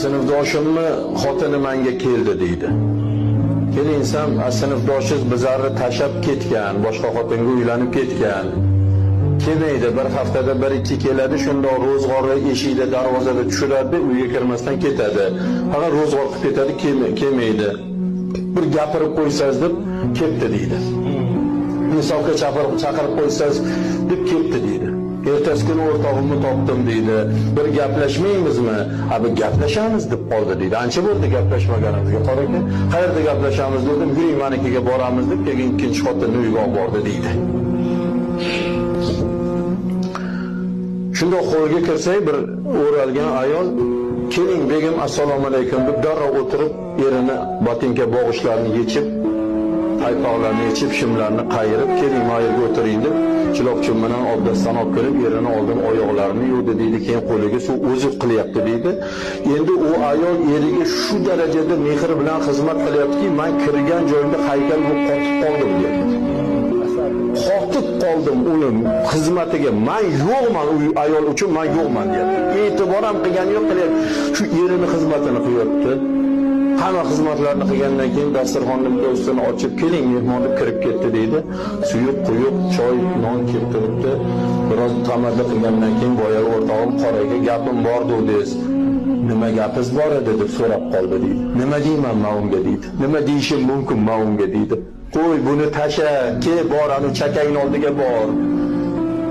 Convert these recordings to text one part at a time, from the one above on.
sinfdoshimni xotini menga keldi deydi. Kelinsam, sinfdoshingiz bizlarni tashab ketgan, boshqa xotinga uylanib ketgan. Kelmaydi, bir haftada 1-2 keladi, shunda ro'zg'orni eshikda darvozada tushiradi, uyga kirmasdan ketadi. Faqat ro'zg'or qilib ketadi, kelmaydi. Bir gapirib qo'ysangiz deb ketdi deydi. Insofga chaqirib qo'ysangiz deb ketdi deydi. Ertasi kuni o'rtog'imni topdim deydi. Bir gaplashmaymizmi? Bu gaplashamiz deb qoldi deydi. Ancha bo'ldi gaplashmaganimizga. Qora aka, qayerda gaplashamiz dedim. Yuring, manikiga boramiz deb keyin ikkinchi xotinni uyga olib bordi deydi. Shunda qo'lga kirsak, bir o'ralgan ayol, "Keling begim, assalomu alaykum" deb darrov o'tirib, erini botinka bog'ichlarini yechib, paypoqlarni yechib, shimlarni qayirib, "Keling, mayirga o'tiring" deb chiloqchim bilan obdastdan olib kelib, erini oldin oyoqlarini yuvdi deydi, keyin qo'liga suv o'zi qilyapti deydi. Endi u ayol eriga shu darajada mehr bilan xizmat qilyaptiki, men kirgan joyimda haykal bo'lib qotib qoldim deydi. Qotib qoldim uning xizmatiga. Men yo'qman, u ayol uchun men yo'qman deyapti. E'tibor ham qilgani yo'q, qilyapti. Shu erini xizmatini qilyapti. Hamma xizmatlarni qilgandan keyin dasturxonni ustini ochib, "Keling, mehmon" deb kirib ketdi deydi. Suyuq, quyuq, choy, non keltiribdi. Biroz tamaddi qilgandan keyin boyagi o'rtog'im "Qoraga gapim bor dedingiz. Nima gapingiz bor edi?" deb so'rab qoldi deydi. "Nima deyman men unga" deydi. "Nima deyishim mumkin men unga" deydi. "Qo'y, buni tasha, ke bor, ana chakangning oldiga bor."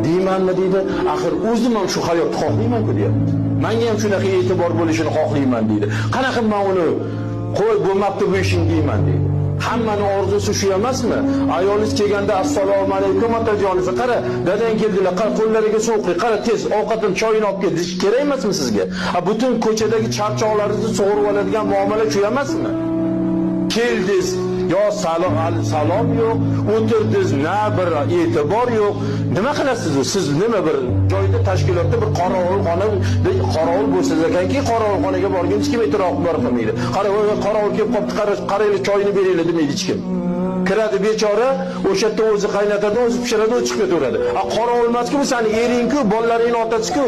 deymanmi deydi. "Axir o'zim ham shu hayotni xohlayman-ku" deyapti. "Menga ham shunaqa e'tibor bo'lishini xohlayman" deydi. "Qanaqa men uni qo'y bo'lmabdi bu ishing deyman" deydi. Hammani orzusi shu emasmi? Ayolingiz kelganda "Assalomu alaykum otajoningiz, qara, dadang keldilar, qara qo'llariga suv qo'y, qara tez ovqatini, choyini olib kel" deyish kerak emasmi sizga? Butun ko'chadagi charchoqlaringizni sug'urib oladigan muomala shu emasmi? Keldingiz, yo salom yo'q, o'tirdiz, na bir e'tibor yo'q. Nima qilasiz? Siz nima bir joyda tashkilotda bir qorovul bo'lsangiz ekanki, qorovulxonaga borgan hech kim e'tirof qilmaydi. Qorovul kelib qopti, qaraylik choyini beraylik demaydi hech kim. Kiradi bechora, o'sha yerda o'zi qaynatadi, o'zi pishiradi, o'zi chiqib ketaveradi. Qorovul emas-ku, bu seni ering-ku, bolalaringning otasi-ku.